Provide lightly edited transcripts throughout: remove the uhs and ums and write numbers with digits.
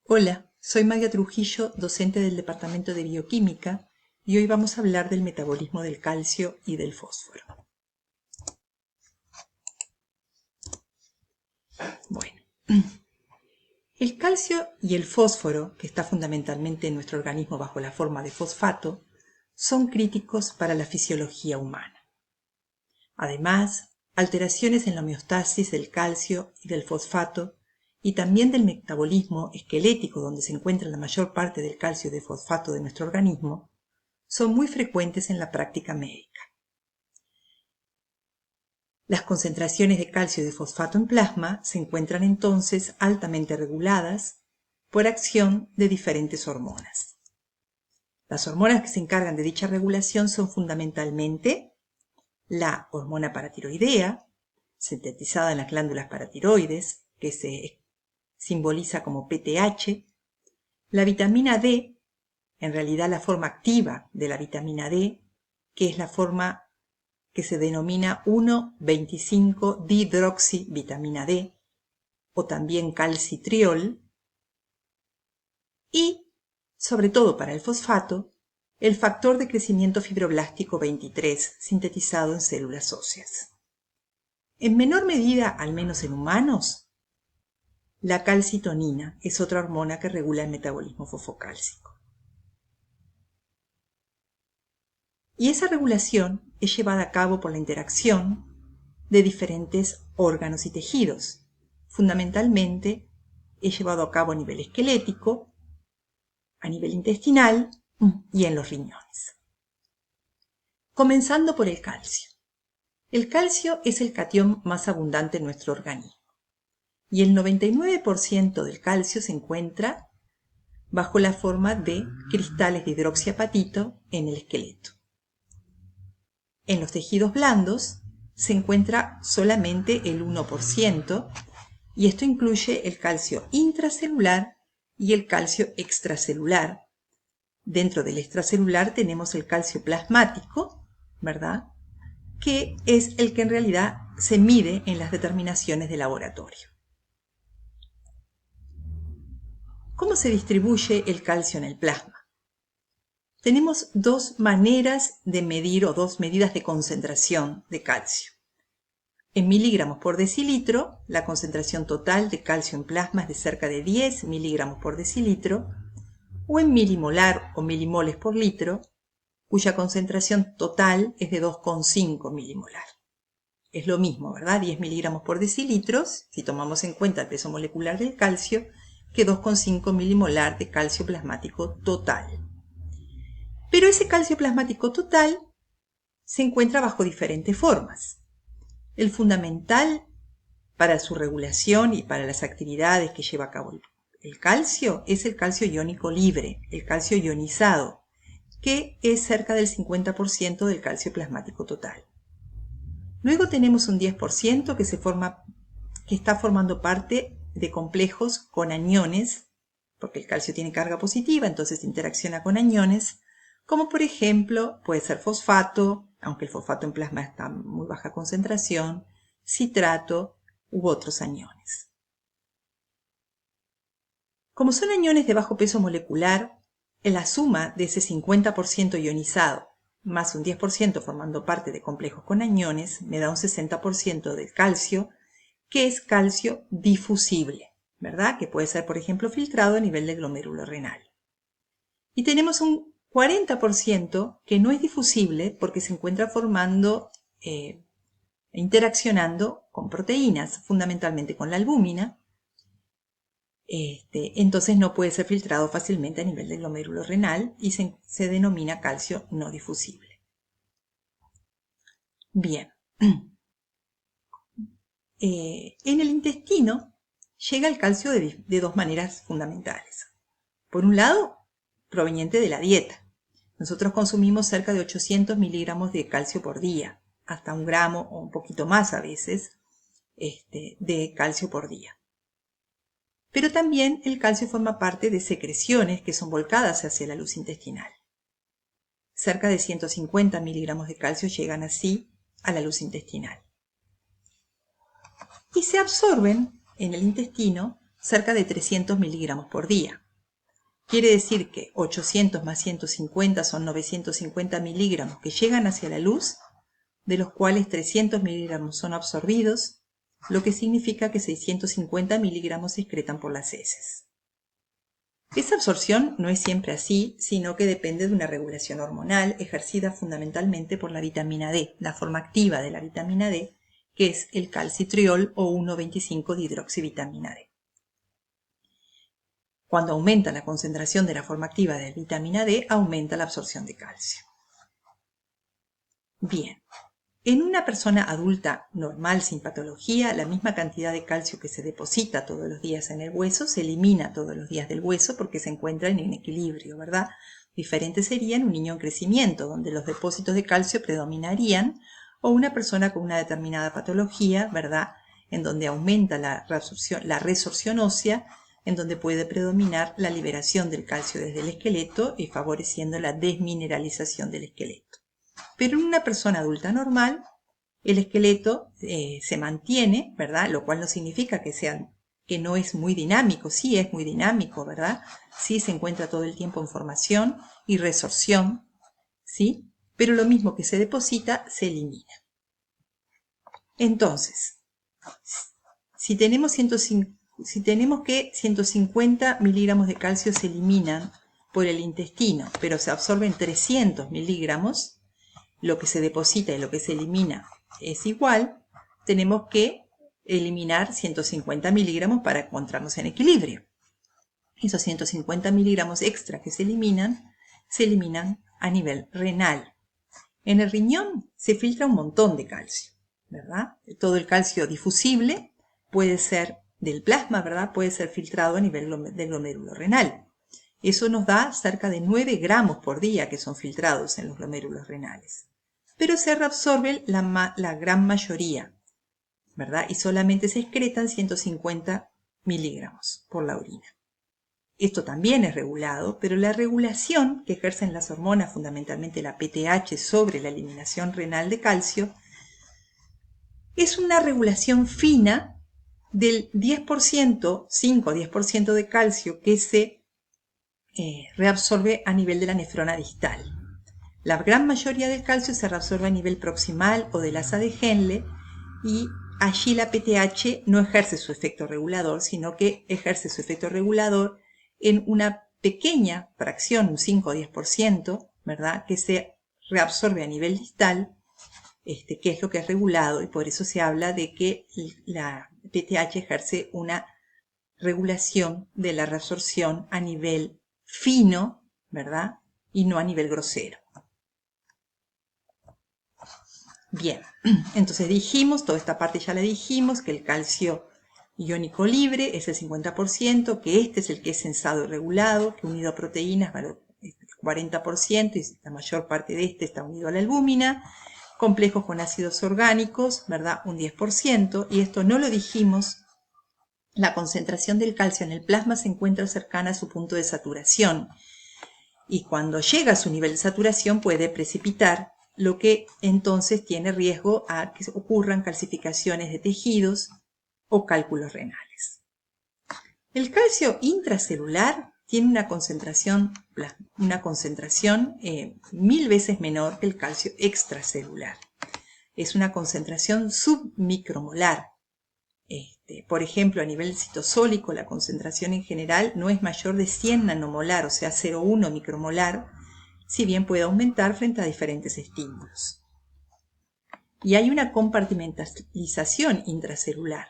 Hola, soy María Trujillo, docente del Departamento de Bioquímica, y hoy vamos a hablar del metabolismo del calcio y del fósforo. Bueno, el calcio y el fósforo, que está fundamentalmente en nuestro organismo bajo la forma de fosfato, son críticos para la fisiología humana. Además, alteraciones en la homeostasis del calcio y del fosfato y también del metabolismo esquelético, donde se encuentra la mayor parte del calcio y del fosfato de nuestro organismo, son muy frecuentes en la práctica médica. Las concentraciones de calcio y de fosfato en plasma se encuentran entonces altamente reguladas por acción de diferentes hormonas. Las hormonas que se encargan de dicha regulación son fundamentalmente la hormona paratiroidea, sintetizada en las glándulas paratiroides, que se simboliza como PTH, la vitamina D, en realidad la forma activa de la vitamina D, que es la forma que se denomina 1,25-dihidroxivitamina D, o también calcitriol, y, sobre todo para el fosfato, el factor de crecimiento fibroblástico 23, sintetizado en células óseas. En menor medida, al menos en humanos, la calcitonina es otra hormona que regula el metabolismo fosfocálcico. Y esa regulación es llevada a cabo por la interacción de diferentes órganos y tejidos. Fundamentalmente es llevado a cabo a nivel esquelético, a nivel intestinal y en los riñones. Comenzando por el calcio. El calcio es el catión más abundante en nuestro organismo y el 99% del calcio se encuentra bajo la forma de cristales de hidroxiapatito en el esqueleto. En los tejidos blandos se encuentra solamente el 1%, y esto incluye el calcio intracelular y el calcio extracelular. Dentro del extracelular tenemos el calcio plasmático, ¿verdad?, que es el que en realidad se mide en las determinaciones de laboratorio. ¿Cómo se distribuye el calcio en el plasma? Tenemos dos maneras de medir o dos medidas de concentración de calcio. En miligramos por decilitro, la concentración total de calcio en plasma es de cerca de 10 miligramos por decilitro, o en milimolar o milimoles por litro, cuya concentración total es de 2,5 milimolar. Es lo mismo, ¿verdad? 10 miligramos por decilitro, si tomamos en cuenta el peso molecular del calcio, que 2,5 milimolar de calcio plasmático total. Pero ese calcio plasmático total se encuentra bajo diferentes formas. El fundamental para su regulación y para las actividades que lleva a cabo el calcio es el calcio iónico libre, el calcio ionizado, que es cerca del 50% del calcio plasmático total. Luego tenemos un 10% que está formando parte de complejos con aniones, porque el calcio tiene carga positiva, entonces interacciona con aniones, como por ejemplo puede ser fosfato, aunque el fosfato en plasma está en muy baja concentración, citrato u otros aniones. Como son aniones de bajo peso molecular, la suma de ese 50% ionizado más un 10% formando parte de complejos con aniones me da un 60% del calcio, que es calcio difusible, ¿verdad? Que puede ser, por ejemplo, filtrado a nivel del glomérulo renal. Y tenemos un 40% que no es difusible porque se encuentra formando, interaccionando con proteínas, fundamentalmente con la albúmina. Entonces no puede ser filtrado fácilmente a nivel del glomérulo renal y se denomina calcio no difusible. Bien. En el intestino llega el calcio de dos maneras fundamentales. Por un lado, proveniente de la dieta. Nosotros consumimos cerca de 800 miligramos de calcio por día, hasta 1 gramo o un poquito más a veces de calcio por día. Pero también el calcio forma parte de secreciones que son volcadas hacia la luz intestinal. Cerca de 150 miligramos de calcio llegan así a la luz intestinal. Y se absorben en el intestino cerca de 300 miligramos por día. Quiere decir que 800 más 150 son 950 miligramos que llegan hacia la luz, de los cuales 300 miligramos son absorbidos, lo que significa que 650 miligramos se excretan por las heces. Esa absorción no es siempre así, sino que depende de una regulación hormonal ejercida fundamentalmente por la vitamina D, la forma activa de la vitamina D, que es el calcitriol o 1,25-dihidroxivitamina D. Cuando aumenta la concentración de la forma activa de vitamina D, aumenta la absorción de calcio. Bien, en una persona adulta normal sin patología, la misma cantidad de calcio que se deposita todos los días en el hueso se elimina todos los días del hueso porque se encuentra en equilibrio, ¿verdad? Diferente sería en un niño en crecimiento, donde los depósitos de calcio predominarían, o una persona con una determinada patología, ¿verdad? En donde aumenta la resorción ósea, en donde puede predominar la liberación del calcio desde el esqueleto y favoreciendo la desmineralización del esqueleto. Pero en una persona adulta normal, el esqueleto se mantiene, ¿verdad? Lo cual no significa que no es muy dinámico. Sí es muy dinámico, ¿verdad? Sí se encuentra todo el tiempo en formación y resorción, ¿sí? Pero lo mismo que se deposita, se elimina. Entonces, si tenemos que 150 miligramos de calcio se eliminan por el intestino, pero se absorben 300 miligramos, lo que se deposita y lo que se elimina es igual, tenemos que eliminar 150 miligramos para encontrarnos en equilibrio. Esos 150 miligramos extra que se eliminan a nivel renal. En el riñón se filtra un montón de calcio, ¿verdad? Todo el calcio difusible puede ser del plasma, ¿verdad? Puede ser filtrado a nivel del glomérulo renal. Eso nos da cerca de 9 gramos por día que son filtrados en los glomérulos renales. Pero se reabsorbe la gran mayoría, ¿verdad? Y solamente se excretan 150 miligramos por la orina. Esto también es regulado, pero la regulación que ejercen las hormonas, fundamentalmente la PTH, sobre la eliminación renal de calcio, es una regulación fina del 10%, 5 o 10% de calcio que se reabsorbe a nivel de la nefrona distal. La gran mayoría del calcio se reabsorbe a nivel proximal o del asa de Henle y allí la PTH no ejerce su efecto regulador, sino que ejerce su efecto regulador en una pequeña fracción, un 5 o 10%, ¿verdad? Que se reabsorbe a nivel distal, que es lo que es regulado, y por eso se habla de que la PTH ejerce una regulación de la reabsorción a nivel fino, ¿verdad? Y no a nivel grosero. Bien, entonces dijimos, toda esta parte ya la dijimos, que el calcio iónico libre es el 50%, que este es el que es sensado y regulado, que unido a proteínas vale el 40% y la mayor parte de este está unido a la albúmina, complejos con ácidos orgánicos, ¿verdad? Un 10%, y esto no lo dijimos, la concentración del calcio en el plasma se encuentra cercana a su punto de saturación, y cuando llega a su nivel de saturación puede precipitar, lo que entonces tiene riesgo a que ocurran calcificaciones de tejidos o cálculos renales. El calcio intracelular tiene una concentración 1000 veces menor que el calcio extracelular. Es una concentración submicromolar. Por ejemplo, a nivel citosólico, la concentración en general no es mayor de 100 nanomolar, o sea, 0,1 micromolar, si bien puede aumentar frente a diferentes estímulos. Y hay una compartimentalización intracelular,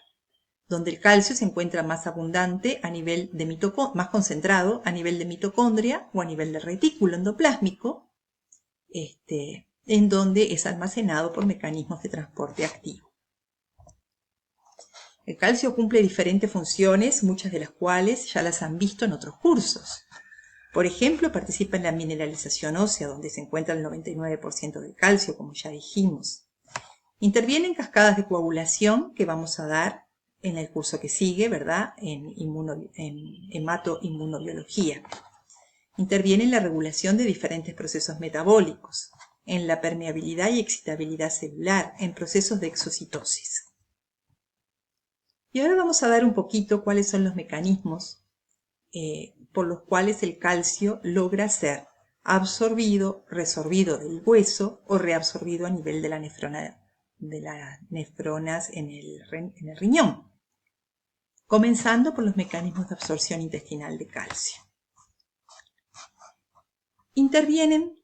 donde el calcio se encuentra más abundante a nivel de más concentrado a nivel de mitocondria o a nivel del retículo endoplásmico, en donde es almacenado por mecanismos de transporte activo. El calcio cumple diferentes funciones, muchas de las cuales ya las han visto en otros cursos. Por ejemplo, participa en la mineralización ósea, donde se encuentra el 99% del calcio, como ya dijimos. Interviene en cascadas de coagulación que vamos a dar en el curso que sigue, ¿verdad? En hematoinmunobiología. Interviene en la regulación de diferentes procesos metabólicos, en la permeabilidad y excitabilidad celular, en procesos de exocitosis. Y ahora vamos a dar un poquito cuáles son los mecanismos por los cuales el calcio logra ser absorbido, resorbido del hueso o reabsorbido a nivel de las nefronas en el riñón. Comenzando por los mecanismos de absorción intestinal de calcio. Intervienen,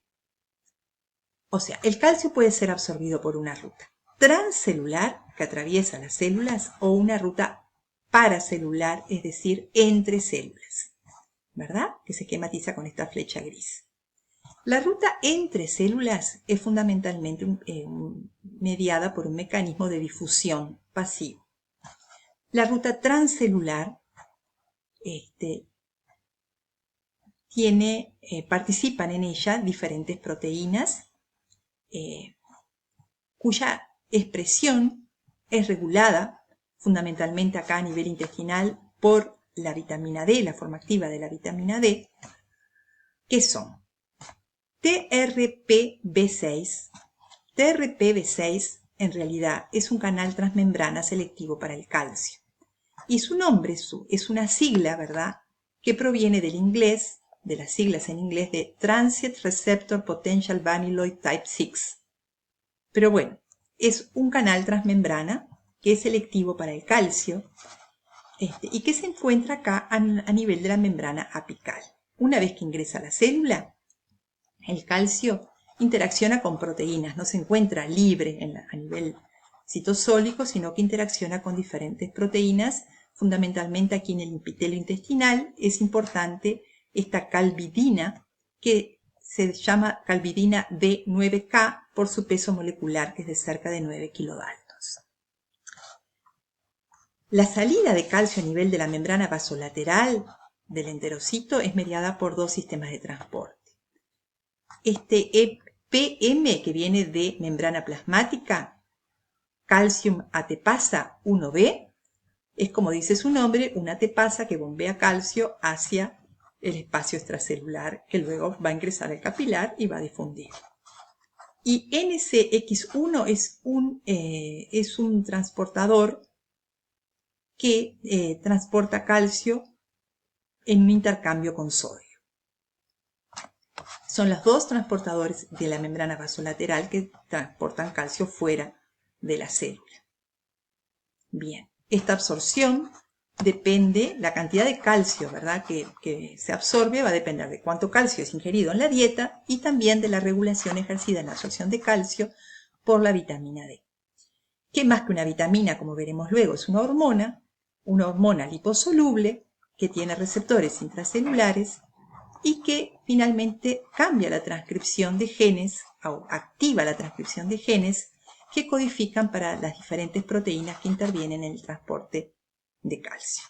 o sea, el calcio puede ser absorbido por una ruta transcelular que atraviesa las células o una ruta paracelular, es decir, entre células, ¿verdad? Que se esquematiza con esta flecha gris. La ruta entre células es fundamentalmente mediada por un mecanismo de difusión pasivo. La ruta transcelular participan en ella diferentes proteínas cuya expresión es regulada fundamentalmente acá a nivel intestinal por la vitamina D, la forma activa de la vitamina D, que son TRPV6. TRPV6 en realidad es un canal transmembrana selectivo para el calcio. Y su nombre es una sigla, ¿verdad?, que proviene del inglés, de las siglas en inglés de Transient Receptor Potential Vanilloid Type 6. Pero bueno, es un canal transmembrana que es selectivo para el calcio y que se encuentra acá a nivel de la membrana apical. Una vez que ingresa a la célula, el calcio interacciona con proteínas, no se encuentra libre a nivel citosólico, sino que interacciona con diferentes proteínas. Fundamentalmente aquí en el epitelio intestinal es importante esta calvidina, que se llama calvidina D9K por su peso molecular, que es de cerca de 9 kilodaltons. La salida de calcio a nivel de la membrana vasolateral del enterocito es mediada por dos sistemas de transporte. Este EPM, que viene de membrana plasmática, calcium ATPasa 1B, es, como dice su nombre, una ATPasa que bombea calcio hacia el espacio extracelular, que luego va a ingresar al capilar y va a difundir. Y NCX1 es un transportador que transporta calcio en un intercambio con sodio. Son los dos transportadores de la membrana vasolateral que transportan calcio fuera de la célula. Bien, esta absorción depende, la cantidad de calcio, ¿verdad?, que se absorbe va a depender de cuánto calcio es ingerido en la dieta y también de la regulación ejercida en la absorción de calcio por la vitamina D. Que más que una vitamina, como veremos luego, es una hormona liposoluble que tiene receptores intracelulares y que finalmente cambia la transcripción de genes, o activa la transcripción de genes que codifican para las diferentes proteínas que intervienen en el transporte de calcio.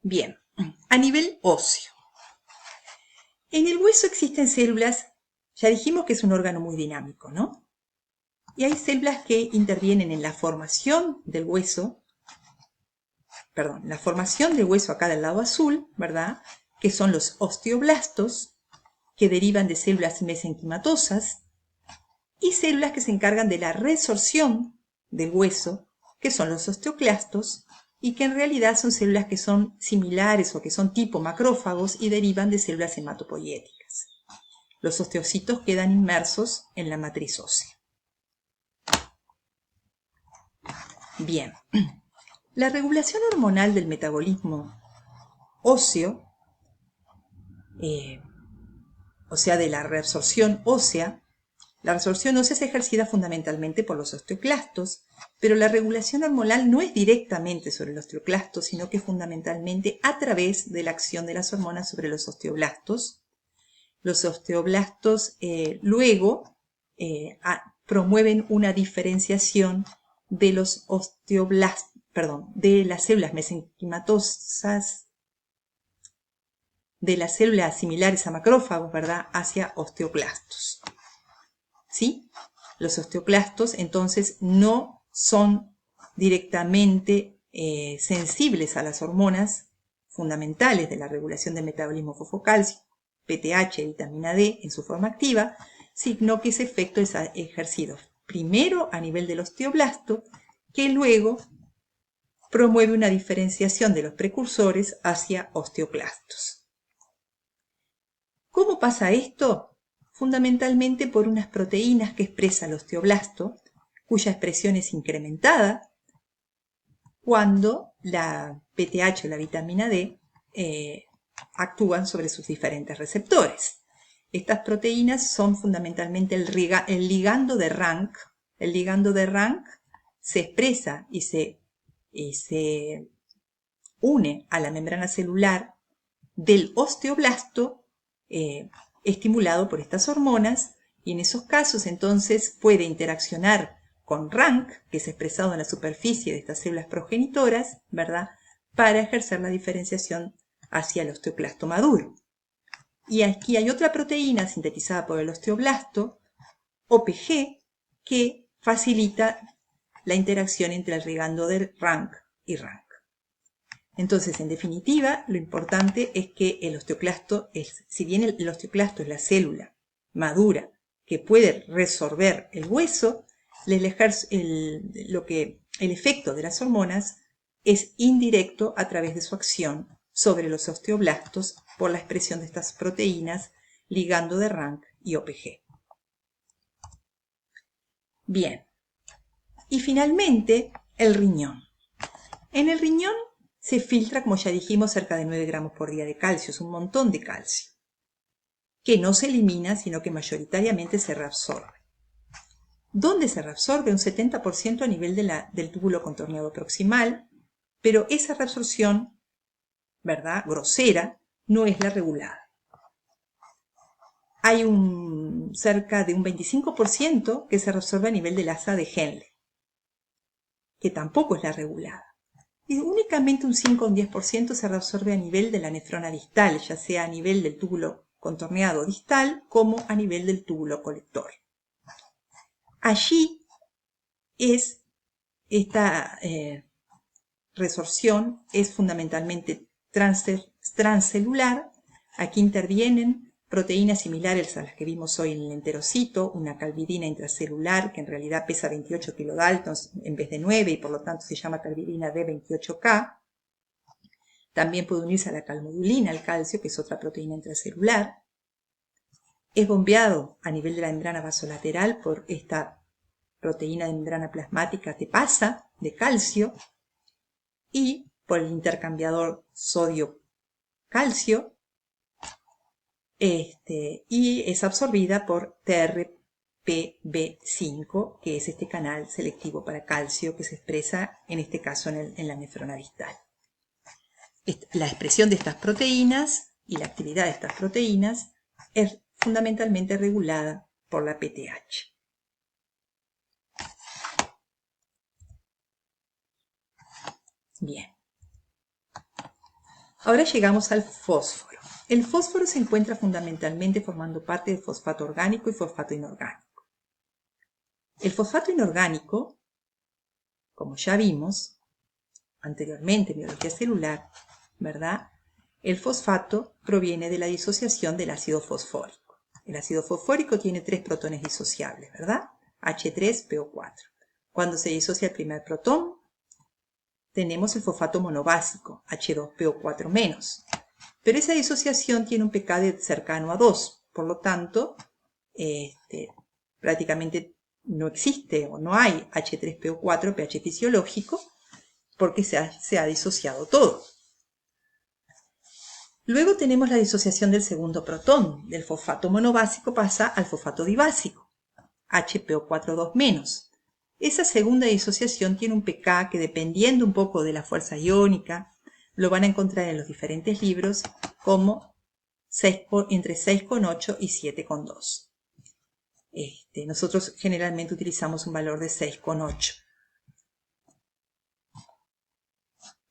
Bien, a nivel óseo. En el hueso existen células, ya dijimos que es un órgano muy dinámico, ¿no? Y hay células que intervienen en la formación del hueso, acá del lado azul, ¿verdad?, que son los osteoblastos, que derivan de células mesenquimatosas, y células que se encargan de la resorción del hueso, que son los osteoclastos, y que en realidad son células que son similares o que son tipo macrófagos y derivan de células hematopoyéticas. Los osteocitos quedan inmersos en la matriz ósea. Bien, la regulación hormonal del metabolismo óseo, o sea, de la reabsorción ósea. La reabsorción ósea es ejercida fundamentalmente por los osteoclastos, pero la regulación hormonal no es directamente sobre los osteoclastos, sino que fundamentalmente a través de la acción de las hormonas sobre los osteoblastos. Los osteoblastos luego promueven una diferenciación de los de las células mesenquimatosas, de las células similares a macrófagos, ¿verdad?, hacia osteoclastos. ¿Sí? Los osteoclastos entonces no son directamente sensibles a las hormonas fundamentales de la regulación del metabolismo fosfocalcio, PTH y vitamina D en su forma activa, sino que ese efecto es ejercido primero a nivel del osteoblasto, que luego promueve una diferenciación de los precursores hacia osteoclastos. ¿Cómo pasa esto? Fundamentalmente por unas proteínas que expresa el osteoblasto, cuya expresión es incrementada cuando la PTH o la vitamina D actúan sobre sus diferentes receptores. Estas proteínas son fundamentalmente el ligando de Rank. El ligando de Rank se expresa y se une a la membrana celular del osteoblasto estimulado por estas hormonas, y en esos casos entonces puede interaccionar con Rank, que es expresado en la superficie de estas células progenitoras, ¿verdad?, para ejercer la diferenciación hacia el osteoclasto maduro. Y aquí hay otra proteína sintetizada por el osteoblasto, OPG, que facilita la interacción entre el ligando de Rank y Rank. Entonces, en definitiva, lo importante es que el osteoclasto, si bien el osteoclasto es la célula madura que puede resorber el hueso, el efecto de las hormonas es indirecto a través de su acción sobre los osteoblastos por la expresión de estas proteínas ligando de Rank y OPG. Bien, y finalmente el riñón. En el riñón se filtra, como ya dijimos, cerca de 9 gramos por día de calcio, es un montón de calcio, que no se elimina, sino que mayoritariamente se reabsorbe. ¿Dónde se reabsorbe? Un 70% a nivel del túbulo contorneado proximal, pero esa reabsorción, ¿verdad?, grosera, no es la regulada. Hay cerca de un 25% que se reabsorbe a nivel del asa de Henle, que tampoco es la regulada. Y únicamente un 5 o un 10% se reabsorbe a nivel de la nefrona distal, ya sea a nivel del túbulo contorneado distal como a nivel del túbulo colector. Allí esta resorción es fundamentalmente transcelular. Aquí intervienen proteínas similares a las que vimos hoy en el enterocito, una calvidina intracelular que en realidad pesa 28 kilodaltons en vez de 9 y por lo tanto se llama calvidina D28K. También puede unirse a la calmodulina, el calcio, que es otra proteína intracelular. Es bombeado a nivel de la membrana vasolateral por esta proteína de membrana plasmática TPasa de calcio y por el intercambiador sodio-calcio. Y es absorbida por TRPV5, que es este canal selectivo para calcio que se expresa en este caso en la nefrona distal. La expresión de estas proteínas y la actividad de estas proteínas es fundamentalmente regulada por la PTH. Bien. Ahora llegamos al fósforo. El fósforo se encuentra fundamentalmente formando parte de fosfato orgánico y fosfato inorgánico. El fosfato inorgánico, como ya vimos anteriormente en biología celular, ¿verdad?, el fosfato proviene de la disociación del ácido fosfórico. El ácido fosfórico tiene 3 protones disociables, ¿verdad? H3PO4. Cuando se disocia el primer protón, tenemos el fosfato monobásico, H2PO4-. Pero esa disociación tiene un pKa cercano a 2, por lo tanto, prácticamente no existe o no hay H3PO4 pH fisiológico porque se ha disociado todo. Luego tenemos la disociación del segundo protón, del fosfato monobásico pasa al fosfato dibásico, HPO4-. Esa segunda disociación tiene un pK que, dependiendo un poco de la fuerza iónica, lo van a encontrar en los diferentes libros como entre 6,8 y 7,2. Nosotros generalmente utilizamos un valor de 6,8.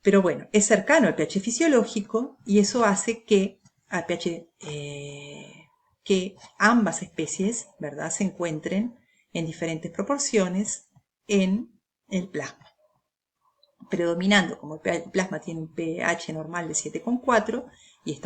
Pero bueno, es cercano al pH fisiológico y eso hace que, que ambas especies, ¿verdad?, se encuentren en diferentes proporciones en el plasma. predominando, como el plasma tiene un pH normal de 7,4 y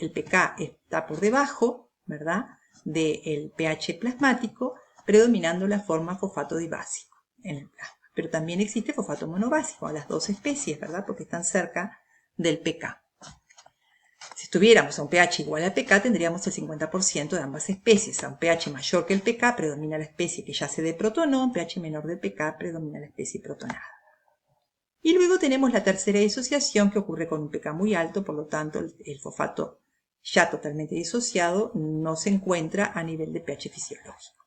el pK está por debajo, ¿verdad?, del pH plasmático, predominando la forma fosfato dibásico en el plasma. Pero también existe fosfato monobásico, a las dos especies, ¿verdad?, porque están cerca del pK. Si estuviéramos a un pH igual al pK, tendríamos el 50% de ambas especies. A un pH mayor que el pK predomina la especie que yace de protonó, a un pH menor del pK predomina la especie protonada. Y luego tenemos la tercera disociación que ocurre con un pK muy alto, por lo tanto el fosfato ya totalmente disociado no se encuentra a nivel de pH fisiológico,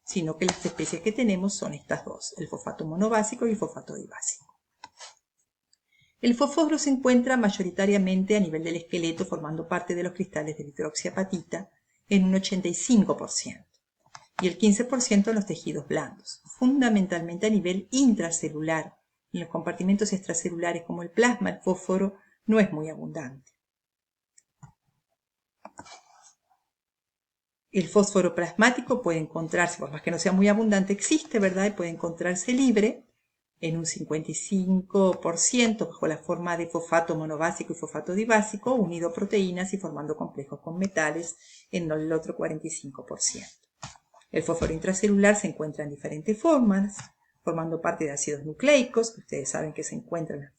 sino que las especies que tenemos son estas dos, el fosfato monobásico y el fosfato dibásico. El fosforo se encuentra mayoritariamente a nivel del esqueleto formando parte de los cristales de hidroxiapatita en un 85% y el 15% en los tejidos blandos, fundamentalmente a nivel intracelular. En los compartimentos extracelulares como el plasma, el fósforo no es muy abundante. El fósforo plasmático puede encontrarse, por más que no sea muy abundante, existe, ¿verdad? Y puede encontrarse libre en un 55% bajo la forma de fosfato monobásico y fosfato dibásico, unido a proteínas y formando complejos con metales en el otro 45%. El fósforo intracelular se encuentra en diferentes formas, formando parte de ácidos nucleicos, que ustedes saben que se encuentran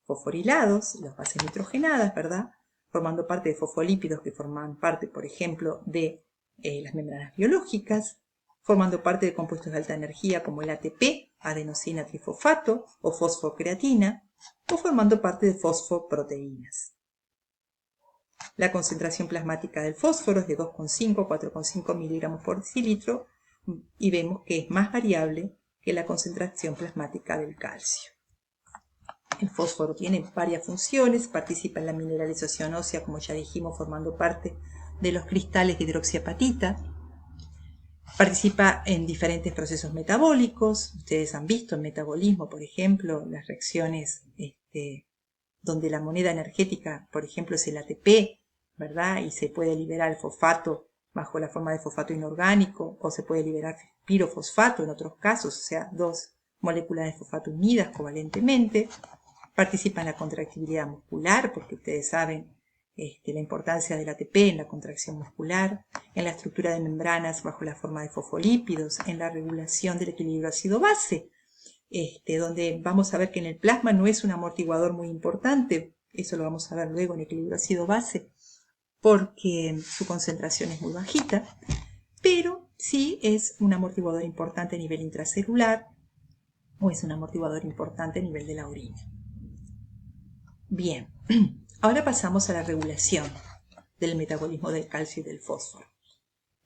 fosforilados, las bases nitrogenadas, ¿verdad?, formando parte de fosfolípidos que forman parte, por ejemplo, de las membranas biológicas, formando parte de compuestos de alta energía como el ATP, adenosina trifosfato o fosfocreatina, o formando parte de fosfoproteínas. La concentración plasmática del fósforo es de 2,5 a 4,5 miligramos por decilitro y vemos que es más variable que la concentración plasmática del calcio. El fósforo tiene varias funciones, participa en la mineralización ósea, como ya dijimos, formando parte de los cristales de hidroxiapatita. Participa en diferentes procesos metabólicos. Ustedes han visto en metabolismo, por ejemplo, las reacciones donde la moneda energética, por ejemplo, es el ATP, ¿verdad? Y se puede liberar el fosfato bajo la forma de fosfato inorgánico, o se puede liberar pirofosfato en otros casos, o sea, dos moléculas de fosfato unidas covalentemente. Participa en la contractibilidad muscular, porque ustedes saben la importancia del ATP en la contracción muscular, en la estructura de membranas bajo la forma de fosfolípidos, en la regulación del equilibrio ácido-base, donde vamos a ver que en el plasma no es un amortiguador muy importante, eso lo vamos a ver luego en equilibrio ácido-base, porque su concentración es muy bajita, pero sí es un amortiguador importante a nivel intracelular o es un amortiguador importante a nivel de la orina. Bien, ahora pasamos a la regulación del metabolismo del calcio y del fósforo.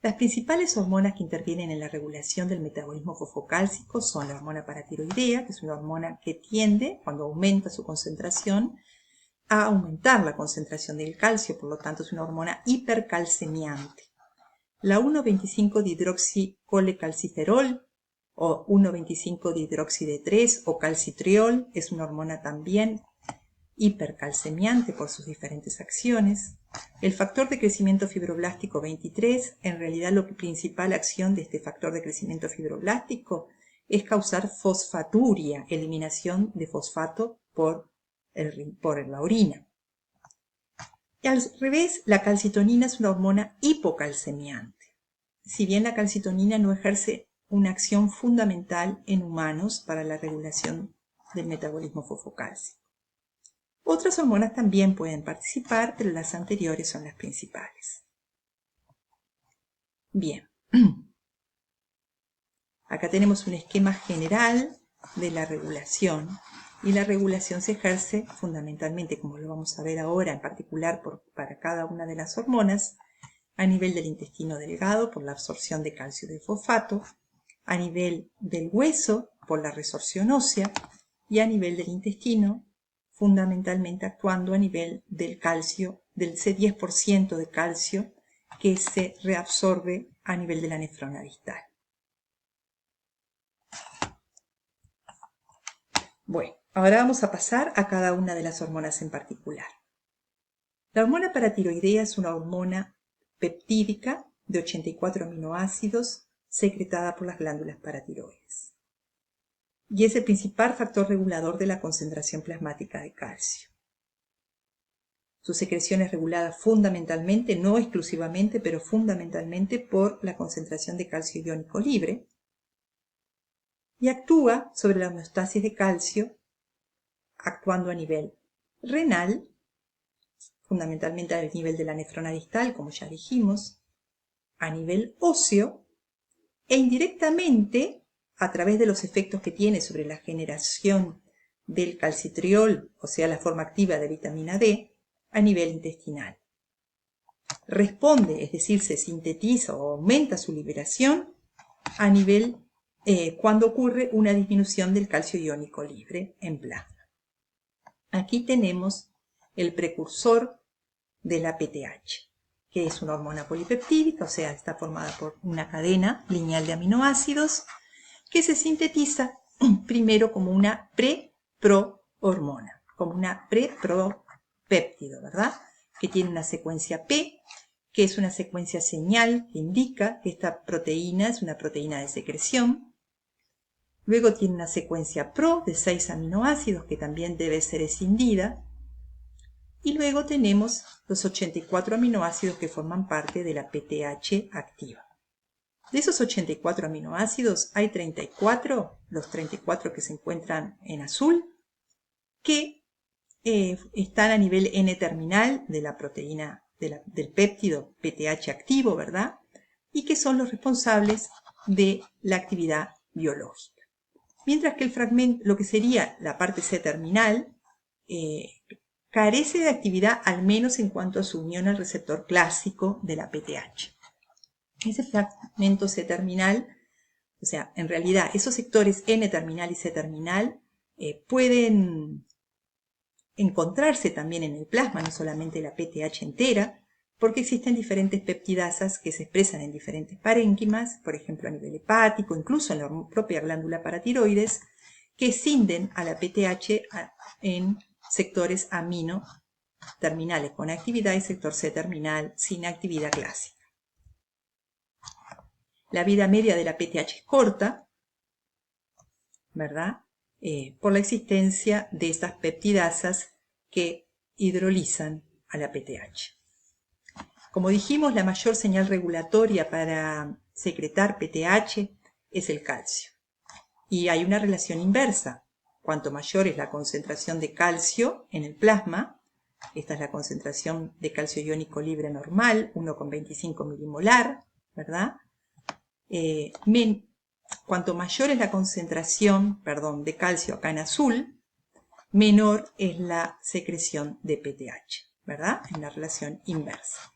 Las principales hormonas que intervienen en la regulación del metabolismo fosfocálcico son la hormona paratiroidea, que es una hormona que tiende, cuando aumenta su concentración, a aumentar la concentración del calcio, por lo tanto es una hormona hipercalcemiante. La 1,25-dihidroxicolecalciferol o 1,25-dihidroxide-3 o calcitriol es una hormona también hipercalcemiante por sus diferentes acciones. El factor de crecimiento fibroblástico 23, en realidad la principal acción de este factor de crecimiento fibroblástico es causar fosfaturia, eliminación de fosfato por la orina. Y al revés, la calcitonina es una hormona hipocalcemiante. Si bien la calcitonina no ejerce una acción fundamental en humanos para la regulación del metabolismo fosfocálcico. Otras hormonas también pueden participar, pero las anteriores son las principales. Bien, acá tenemos un esquema general de la regulación y la regulación se ejerce fundamentalmente, como lo vamos a ver ahora, en particular para cada una de las hormonas, a nivel del intestino delgado por la absorción de calcio y de fosfato, a nivel del hueso por la resorción ósea y a nivel del intestino fundamentalmente actuando a nivel del calcio, del ese 10% de calcio que se reabsorbe a nivel de la nefrona distal. Bueno, ahora vamos a pasar a cada una de las hormonas en particular. La hormona paratiroidea es una hormona peptídica de 84 aminoácidos secretada por las glándulas paratiroides. y es el principal factor regulador de la concentración plasmática de calcio. Su secreción es regulada fundamentalmente, no exclusivamente, pero fundamentalmente por la concentración de calcio iónico libre, y actúa sobre la homeostasis de calcio actuando a nivel renal, fundamentalmente a nivel de la nefrona distal, como ya dijimos, a nivel óseo e indirectamente a través de los efectos que tiene sobre la generación del calcitriol, o sea, la forma activa de vitamina D, a nivel intestinal. Responde, es decir, se sintetiza o aumenta su liberación a nivel cuando ocurre una disminución del calcio iónico libre en plasma. Aquí tenemos el precursor de la PTH, que es una hormona polipeptídica, o sea, está formada por una cadena lineal de aminoácidos que se sintetiza primero como una pre-pro-hormona, como una pre-pro-péptido, ¿verdad? Que tiene una secuencia P, que es una secuencia señal que indica que esta proteína es una proteína de secreción. Luego tiene una secuencia PRO de 6 aminoácidos que también debe ser escindida. Y luego tenemos los 84 aminoácidos que forman parte de la PTH activa. De esos 84 aminoácidos hay 34, los 34 que se encuentran en azul, que están a nivel N-terminal de la proteína del péptido PTH activo, ¿verdad? Y que son los responsables de la actividad biológica. Mientras que el fragmento, lo que sería la parte C-terminal, carece de actividad al menos en cuanto a su unión al receptor clásico de la PTH. Ese fragmento C-terminal, o sea, en realidad esos sectores N-terminal y C-terminal pueden encontrarse también en el plasma, no solamente la PTH entera, porque existen diferentes peptidasas que se expresan en diferentes parénquimas, por ejemplo a nivel hepático, incluso en la propia glándula paratiroides, que escinden a la PTH en sectores amino terminales con actividad y sector C terminal sin actividad clásica. La vida media de la PTH es corta, ¿verdad? Por la existencia de estas peptidasas que hidrolizan a la PTH. Como dijimos, la mayor señal regulatoria para secretar PTH es el calcio. Y hay una relación inversa. Cuanto mayor es la concentración de calcio en el plasma, esta es la concentración de calcio iónico libre normal, 1,25 milimolar, ¿verdad? Cuanto mayor es la concentración, de calcio acá en azul, menor es la secreción de PTH, ¿verdad? En la relación inversa.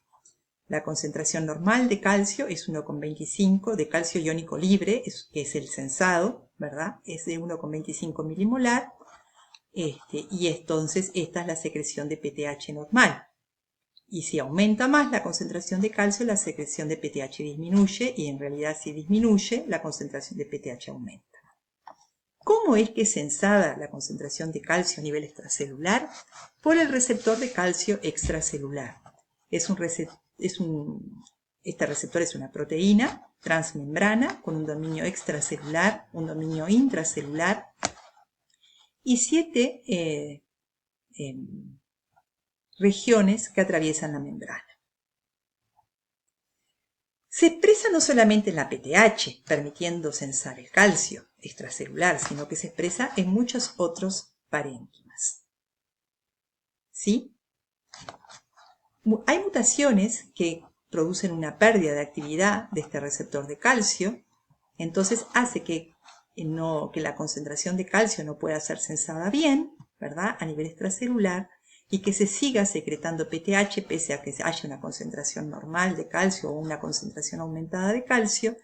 La concentración normal de calcio es 1,25, de calcio iónico libre, que es el sensado, ¿verdad? Es de 1,25 milimolar, y entonces esta es la secreción de PTH normal. Y si aumenta más la concentración de calcio, la secreción de PTH disminuye, y en realidad si disminuye, la concentración de PTH aumenta. ¿Cómo es que es sensada la concentración de calcio a nivel extracelular? Por el receptor de calcio extracelular. Este receptor es una proteína transmembrana con un dominio extracelular, un dominio intracelular y 7 regiones que atraviesan la membrana. Se expresa no solamente en la PTH, permitiendo sensar el calcio extracelular, sino que se expresa en muchos otros parénquimas. ¿Sí? Hay mutaciones que producen una pérdida de actividad de este receptor de calcio, entonces hace que la concentración de calcio no pueda ser sensada bien, ¿verdad?, a nivel extracelular, y que se siga secretando PTH pese a que haya una concentración normal de calcio o una concentración aumentada de calcio,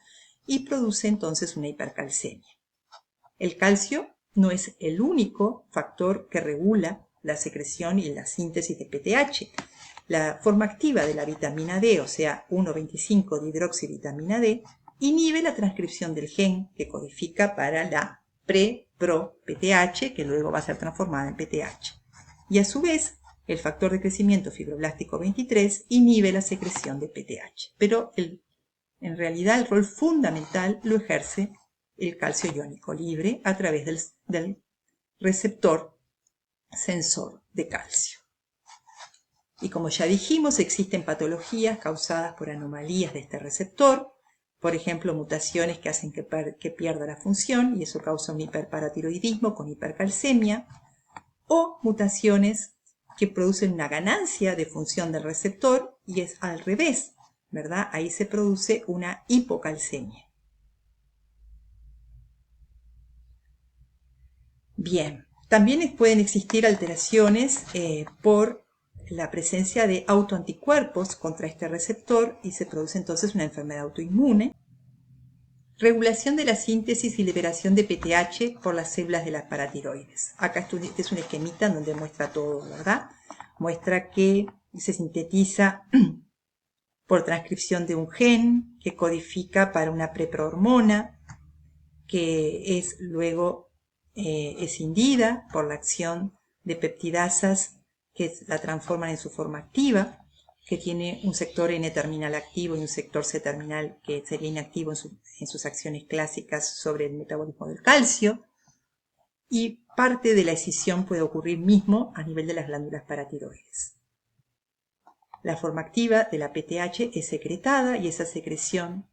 y produce entonces una hipercalcemia. El calcio no es el único factor que regula la secreción y la síntesis de PTH. La forma activa de la vitamina D, o sea, 1,25 dihidroxivitamina D, inhibe la transcripción del gen que codifica para la pre-pro-PTH, que luego va a ser transformada en PTH. Y a su vez, el factor de crecimiento fibroblástico 23 inhibe la secreción de PTH. Pero en realidad el rol fundamental lo ejerce el calcio iónico libre a través del receptor sensor de calcio. Y como ya dijimos, existen patologías causadas por anomalías de este receptor, por ejemplo, mutaciones que hacen que pierda la función y eso causa un hiperparatiroidismo con hipercalcemia, o mutaciones que producen una ganancia de función del receptor y es al revés, ¿verdad? Ahí se produce una hipocalcemia. Bien, también pueden existir alteraciones por la presencia de autoanticuerpos contra este receptor y se produce entonces una enfermedad autoinmune. Regulación de la síntesis y liberación de PTH por las células de las paratiroides. Acá este es un esquemita donde muestra todo, ¿verdad? Muestra que se sintetiza por transcripción de un gen que codifica para una preprohormona que es luego escindida por la acción de peptidasas que la transforman en su forma activa, que tiene un sector N-terminal activo y un sector C-terminal que sería inactivo en sus acciones clásicas sobre el metabolismo del calcio, y parte de la escisión puede ocurrir mismo a nivel de las glándulas paratiroides. La forma activa de la PTH es secretada y esa secreción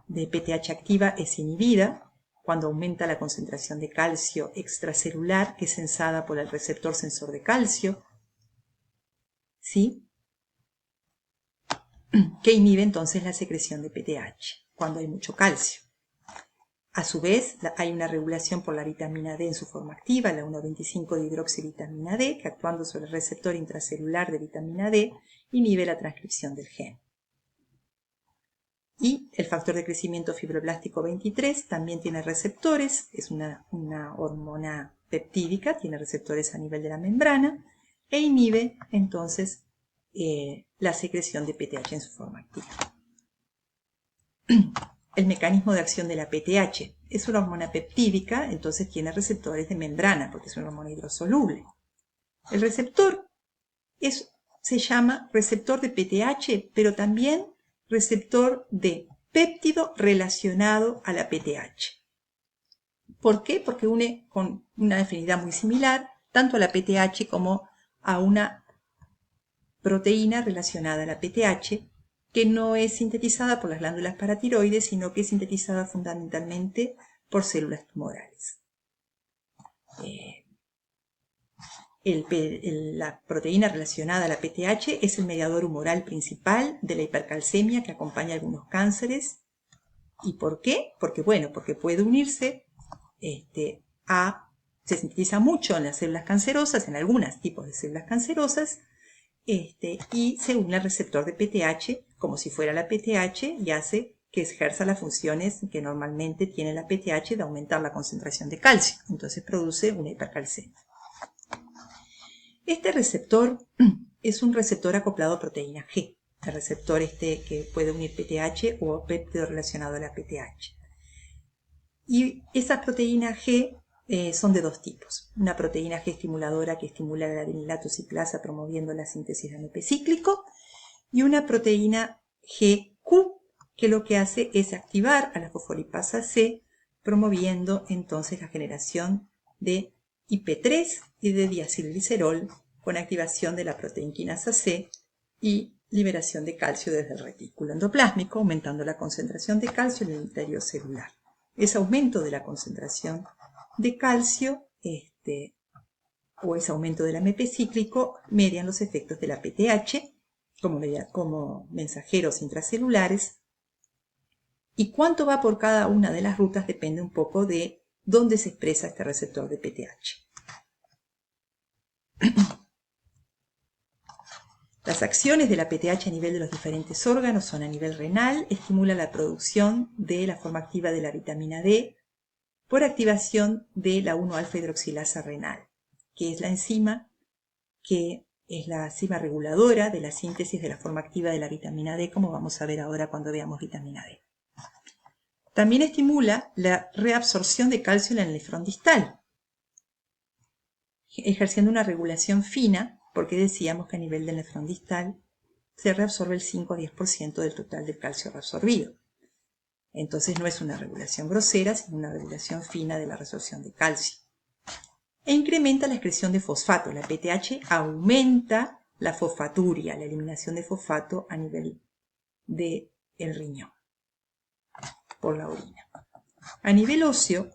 de PTH activa es inhibida cuando aumenta la concentración de calcio extracelular que es sensada por el receptor sensor de calcio, ¿sí? Que inhibe entonces la secreción de PTH cuando hay mucho calcio. A su vez, hay una regulación por la vitamina D en su forma activa, la 1,25-dihidroxivitamina D, que actuando sobre el receptor intracelular de vitamina D, inhibe la transcripción del gen. Y el factor de crecimiento fibroblástico 23 también tiene receptores, es una hormona peptídica, tiene receptores a nivel de la membrana, e inhibe entonces la secreción de PTH en su forma activa. El mecanismo de acción de la PTH es una hormona peptídica, entonces tiene receptores de membrana porque es una hormona hidrosoluble. El receptor se llama receptor de PTH, pero también receptor de péptido relacionado a la PTH. ¿Por qué? Porque une con una afinidad muy similar tanto a la PTH como a una proteína relacionada a la PTH, que no es sintetizada por las glándulas paratiroides, sino que es sintetizada fundamentalmente por células tumorales. La proteína relacionada a la PTH es el mediador humoral principal de la hipercalcemia que acompaña algunos cánceres. ¿Y por qué? Porque puede unirse se sintetiza mucho en las células cancerosas, en algunos tipos de células cancerosas, y se une al receptor de PTH como si fuera la PTH y hace que ejerza las funciones que normalmente tiene la PTH de aumentar la concentración de calcio. Entonces produce una hipercalcemia. Este receptor es un receptor acoplado a proteína G, el receptor que puede unir PTH o péptido relacionado a la PTH. Y esas proteínas G son de dos tipos. Una proteína G estimuladora que estimula la adenilato ciclasa promoviendo la síntesis de AMP cíclico y una proteína GQ que lo que hace es activar a la fosfolipasa C promoviendo entonces la generación de IP3 y de diacilglicerol con activación de la proteinquinasa C y liberación de calcio desde el retículo endoplásmico, aumentando la concentración de calcio en el interior celular. Ese aumento de la concentración de calcio o ese aumento del AMP cíclico median los efectos de la PTH como mensajeros intracelulares, y cuánto va por cada una de las rutas depende un poco de dónde se expresa este receptor de PTH. Las acciones de la PTH a nivel de los diferentes órganos son a nivel renal, estimula la producción de la forma activa de la vitamina D por activación de la 1-alfa-hidroxilasa renal, que es la enzima reguladora de la síntesis de la forma activa de la vitamina D, como vamos a ver ahora cuando veamos vitamina D. También estimula la reabsorción de calcio en el nefrón distal, ejerciendo una regulación fina, porque decíamos que a nivel del nefrón distal se reabsorbe el 5 a 10% del total del calcio reabsorbido. Entonces no es una regulación grosera, sino una regulación fina de la resorción de calcio. E incrementa la excreción de fosfato. La PTH aumenta la fosfaturia, la eliminación de fosfato a nivel del riñón por la orina. A nivel óseo,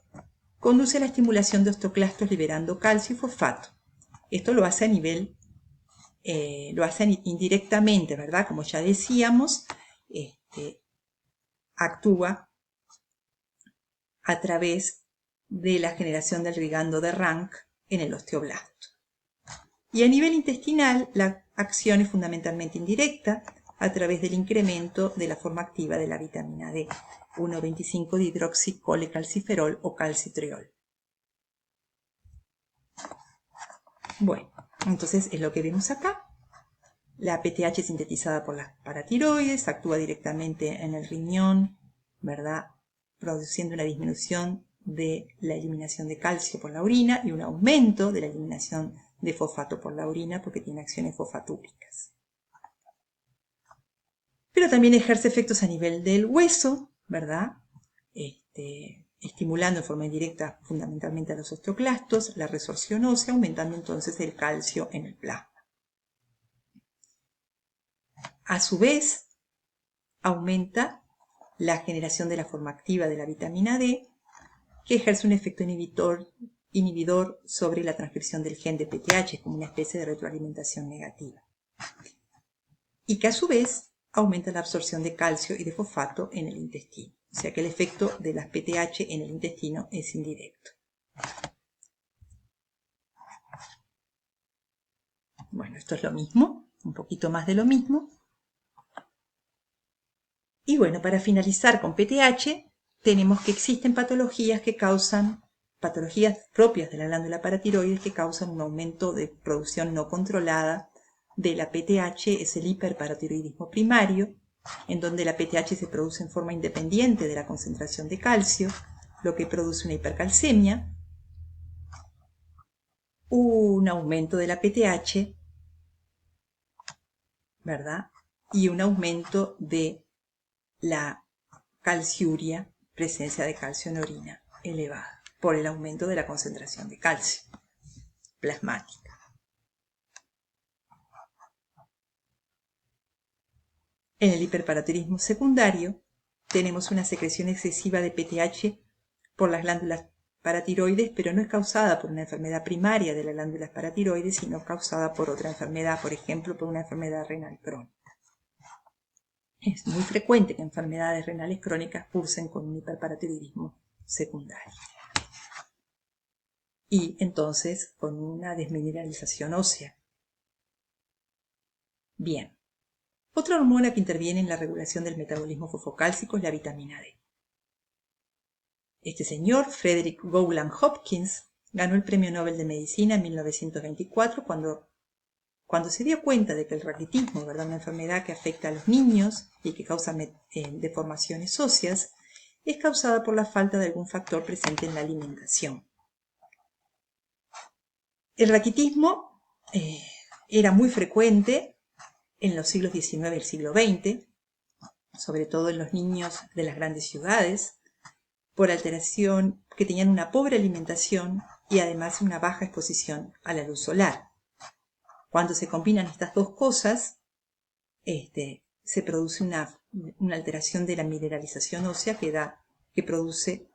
conduce a la estimulación de osteoclastos liberando calcio y fosfato. Esto lo hace a nivel, lo hace indirectamente, ¿verdad? Como ya decíamos, actúa a través de la generación del ligando de Rank en el osteoblasto. Y a nivel intestinal, la acción es fundamentalmente indirecta a través del incremento de la forma activa de la vitamina D, 1,25-dihidroxicolecalciferol o calcitriol. Bueno, entonces es lo que vemos acá. La PTH es sintetizada por las paratiroides, actúa directamente en el riñón, ¿verdad? Produciendo una disminución de la eliminación de calcio por la orina y un aumento de la eliminación de fosfato por la orina porque tiene acciones fosfatúricas. Pero también ejerce efectos a nivel del hueso, ¿verdad? Estimulando en forma indirecta fundamentalmente a los osteoclastos, la resorción ósea, aumentando entonces el calcio en el plasma. A su vez, aumenta la generación de la forma activa de la vitamina D, que ejerce un efecto inhibidor sobre la transcripción del gen de PTH, como una especie de retroalimentación negativa. Y que a su vez aumenta la absorción de calcio y de fosfato en el intestino. O sea que el efecto de las PTH en el intestino es indirecto. Bueno, esto es lo mismo, un poquito más de lo mismo. Y bueno, para finalizar con PTH, tenemos que existen patologías propias de la glándula paratiroides que causan un aumento de producción no controlada de la PTH, es el hiperparatiroidismo primario, en donde la PTH se produce en forma independiente de la concentración de calcio, lo que produce una hipercalcemia, un aumento de la PTH, ¿verdad? Y un aumento de la calciuria, presencia de calcio en orina elevada, por el aumento de la concentración de calcio plasmática. En el hiperparatiroidismo secundario tenemos una secreción excesiva de PTH por las glándulas paratiroides, pero no es causada por una enfermedad primaria de las glándulas paratiroides, sino causada por otra enfermedad, por ejemplo, por una enfermedad renal crónica. Es muy frecuente que enfermedades renales crónicas cursen con un hiperparatiroidismo secundario. Y entonces con una desmineralización ósea. Bien. Otra hormona que interviene en la regulación del metabolismo fosfocálcico es la vitamina D. Este señor, Frederick Gowland Hopkins, ganó el Premio Nobel de Medicina en 1924 cuando se dio cuenta de que el raquitismo, ¿verdad?, una enfermedad que afecta a los niños y que causa deformaciones óseas, es causada por la falta de algún factor presente en la alimentación. El raquitismo era muy frecuente en los siglos XIX y el siglo XX, sobre todo en los niños de las grandes ciudades, por alteración que tenían una pobre alimentación y además una baja exposición a la luz solar. Cuando se combinan estas dos cosas, se produce una alteración de la mineralización ósea que produce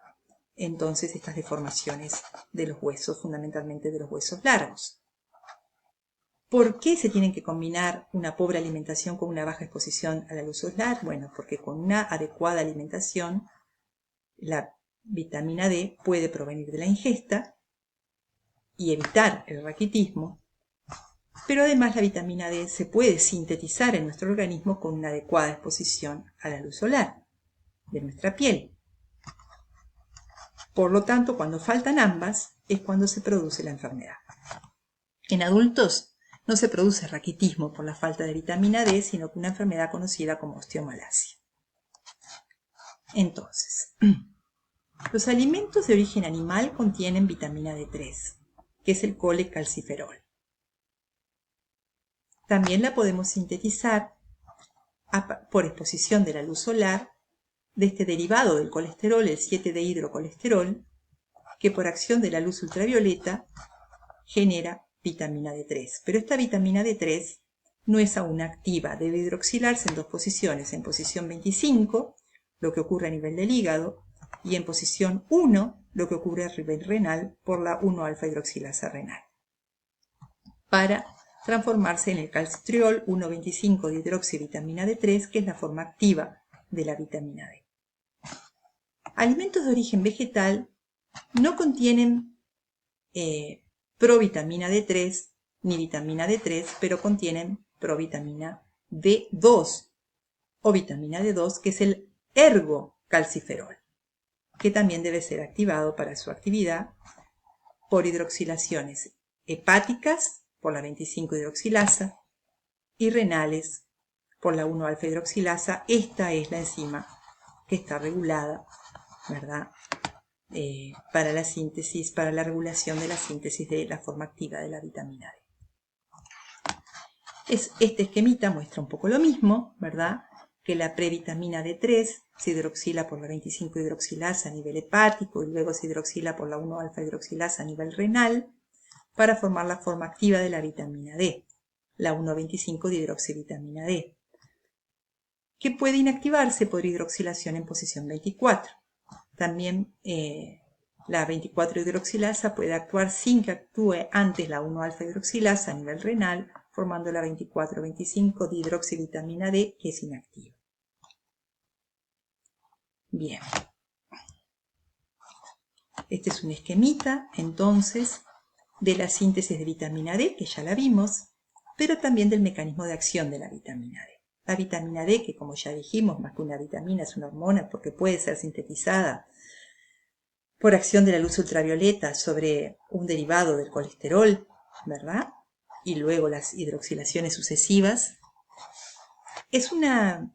entonces estas deformaciones de los huesos, fundamentalmente de los huesos largos. ¿Por qué se tienen que combinar una pobre alimentación con una baja exposición a la luz solar? Bueno, porque con una adecuada alimentación, la vitamina D puede provenir de la ingesta y evitar el raquitismo, pero además la vitamina D se puede sintetizar en nuestro organismo con una adecuada exposición a la luz solar de nuestra piel. Por lo tanto, cuando faltan ambas, es cuando se produce la enfermedad. En adultos no se produce raquitismo por la falta de vitamina D, sino que una enfermedad conocida como osteomalacia. Entonces, los alimentos de origen animal contienen vitamina D3, que es el colecalciferol. También la podemos sintetizar por exposición de la luz solar de este derivado del colesterol, el 7-dehidrocolesterol, que por acción de la luz ultravioleta genera vitamina D3. Pero esta vitamina D3 no es aún activa, debe hidroxilarse en dos posiciones, en posición 25, lo que ocurre a nivel del hígado, y en posición 1, lo que ocurre a nivel renal por la 1-alfa hidroxilasa renal, para transformarse en el calcitriol 1,25 dihidroxivitamina D3, que es la forma activa de la vitamina D. Alimentos de origen vegetal no contienen provitamina D3 ni vitamina D3, pero contienen provitamina D2 o vitamina D2, que es el ergocalciferol, que también debe ser activado para su actividad por hidroxilaciones hepáticas por la 25 hidroxilasa y renales por la 1-alfa hidroxilasa. Esta es la enzima que está regulada, ¿verdad? Para la síntesis, para la regulación de la síntesis de la forma activa de la vitamina D. Este esquemita muestra un poco lo mismo, ¿verdad? Que la previtamina D3 se hidroxila por la 25 hidroxilasa a nivel hepático y luego se hidroxila por la 1-alfa hidroxilasa a nivel renal para formar la forma activa de la vitamina D, la 1,25 dihidroxivitamina D, que puede inactivarse por hidroxilación en posición 24. También la 24 hidroxilasa puede actuar sin que actúe antes la 1-alfa hidroxilasa a nivel renal, formando la 24-25 dihidroxivitamina D, que es inactiva. Bien. Este es un esquemita, entonces, de la síntesis de vitamina D, que ya la vimos, pero también del mecanismo de acción de la vitamina D. La vitamina D, que como ya dijimos, más que una vitamina, es una hormona porque puede ser sintetizada por acción de la luz ultravioleta sobre un derivado del colesterol, ¿verdad? Y luego las hidroxilaciones sucesivas, es una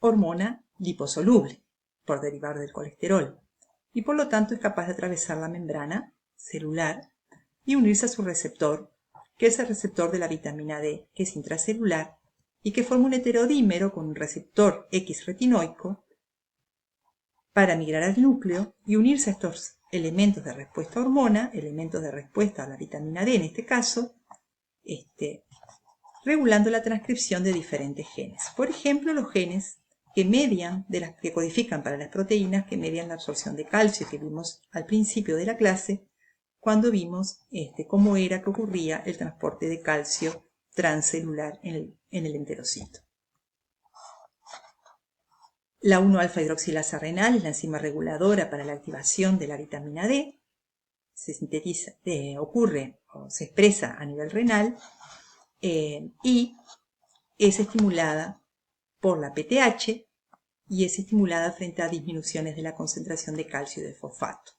hormona liposoluble por derivar del colesterol y por lo tanto es capaz de atravesar la membrana celular y unirse a su receptor, que es el receptor de la vitamina D, que es intracelular y que forma un heterodímero con un receptor X retinoico para migrar al núcleo y unirse a estos elementos de respuesta a hormona, elementos de respuesta a la vitamina D en este caso, regulando la transcripción de diferentes genes. Por ejemplo, los genes que median, que codifican para las proteínas, que median la absorción de calcio, que vimos al principio de la clase, cuando vimos cómo era que ocurría el transporte de calcio transcelular en el enterocito. La 1-alfa hidroxilasa renal es la enzima reguladora para la activación de la vitamina D. Se sintetiza, ocurre o se expresa a nivel renal y es estimulada por la PTH y es estimulada frente a disminuciones de la concentración de calcio y de fosfato.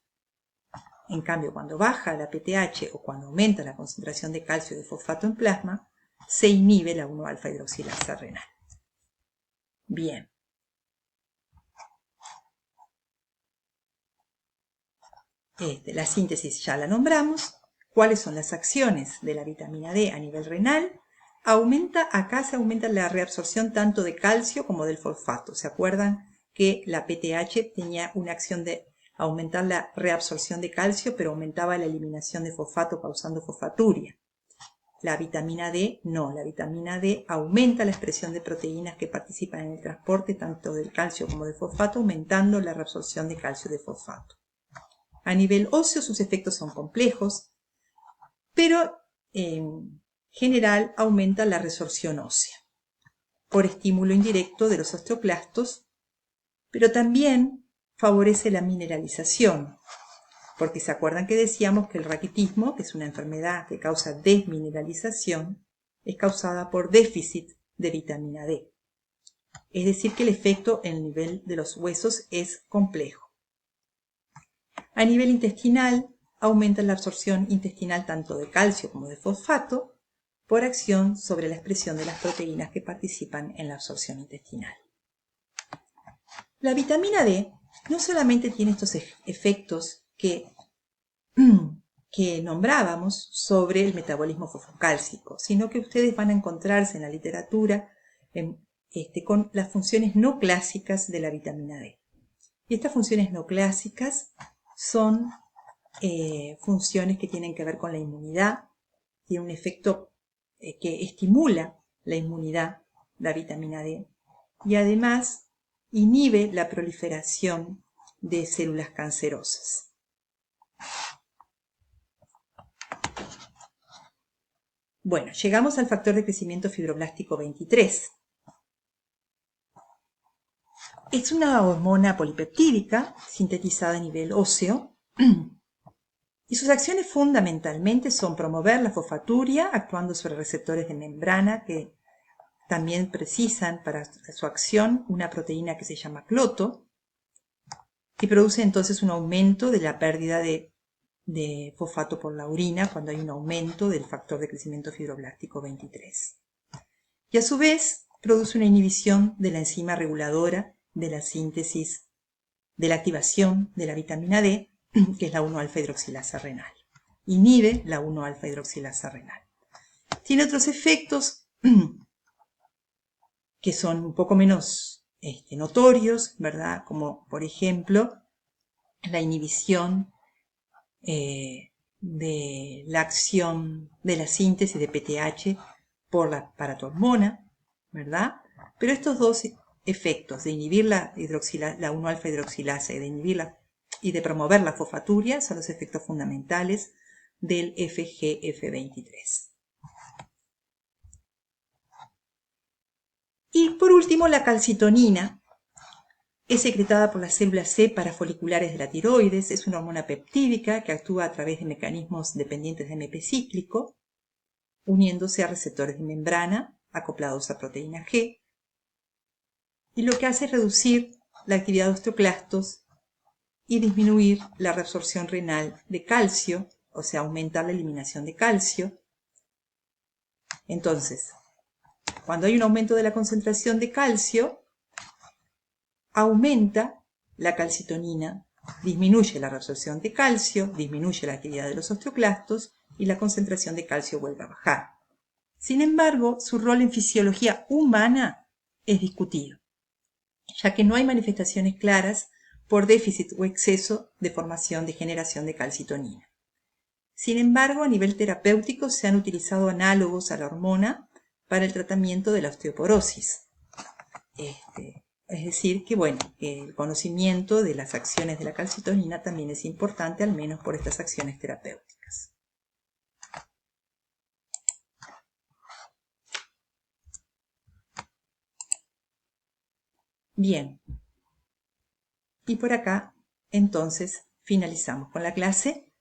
En cambio, cuando baja la PTH o cuando aumenta la concentración de calcio y de fosfato en plasma, se inhibe la 1-alfa hidroxilasa renal. Bien. La síntesis ya la nombramos. ¿Cuáles son las acciones de la vitamina D a nivel renal? Acá se aumenta la reabsorción tanto de calcio como del fosfato. ¿Se acuerdan que la PTH tenía una acción de aumentar la reabsorción de calcio, pero aumentaba la eliminación de fosfato causando fosfaturia? La vitamina D no, la vitamina D aumenta la expresión de proteínas que participan en el transporte tanto del calcio como del fosfato, aumentando la reabsorción de calcio y de fosfato. A nivel óseo sus efectos son complejos, pero en general aumenta la resorción ósea por estímulo indirecto de los osteoclastos, pero también favorece la mineralización, porque se acuerdan que decíamos que el raquitismo, que es una enfermedad que causa desmineralización, es causada por déficit de vitamina D. Es decir, que el efecto en el nivel de los huesos es complejo. A nivel intestinal, aumenta la absorción intestinal tanto de calcio como de fosfato por acción sobre la expresión de las proteínas que participan en la absorción intestinal. La vitamina D no solamente tiene estos efectos que nombrábamos sobre el metabolismo fosfocálcico, sino que ustedes van a encontrarse en la literatura con las funciones no clásicas de la vitamina D. Y estas funciones neoclásicas son funciones que tienen que ver con la inmunidad, tiene un efecto que estimula la inmunidad, la vitamina D, y además inhibe la proliferación de células cancerosas. Bueno, llegamos al factor de crecimiento fibroblástico 23. Es una hormona polipeptídica sintetizada a nivel óseo y sus acciones fundamentalmente son promover la fosfaturia actuando sobre receptores de membrana que también precisan para su acción una proteína que se llama cloto y produce entonces un aumento de la pérdida de fosfato por la orina cuando hay un aumento del factor de crecimiento fibroblástico 23. Y a su vez produce una inhibición de la enzima reguladora de la síntesis, de la activación de la vitamina D, que es la 1-alfa-hidroxilasa renal. Inhibe la 1-alfa-hidroxilasa renal. Tiene otros efectos que son un poco menos notorios, ¿verdad? Como por ejemplo la inhibición de la acción de la síntesis de PTH por la paratormona, ¿verdad? Pero estos dos efectos de inhibir la 1-alfa-hidroxilasa y de inhibirla y de promover la fosfaturia son los efectos fundamentales del FGF23. Y por último, la calcitonina es secretada por las células C parafoliculares de la tiroides, es una hormona peptídica que actúa a través de mecanismos dependientes de AMP cíclico, uniéndose a receptores de membrana acoplados a proteína G, y lo que hace es reducir la actividad de osteoclastos y disminuir la reabsorción renal de calcio, o sea, aumentar la eliminación de calcio. Entonces, cuando hay un aumento de la concentración de calcio, aumenta la calcitonina, disminuye la reabsorción de calcio, disminuye la actividad de los osteoclastos y la concentración de calcio vuelve a bajar. Sin embargo, su rol en fisiología humana es discutido, ya que no hay manifestaciones claras por déficit o exceso de formación de generación de calcitonina. Sin embargo, a nivel terapéutico se han utilizado análogos a la hormona para el tratamiento de la osteoporosis. Es decir, que bueno, el conocimiento de las acciones de la calcitonina también es importante, al menos por estas acciones terapéuticas. Bien, y por acá entonces finalizamos con la clase.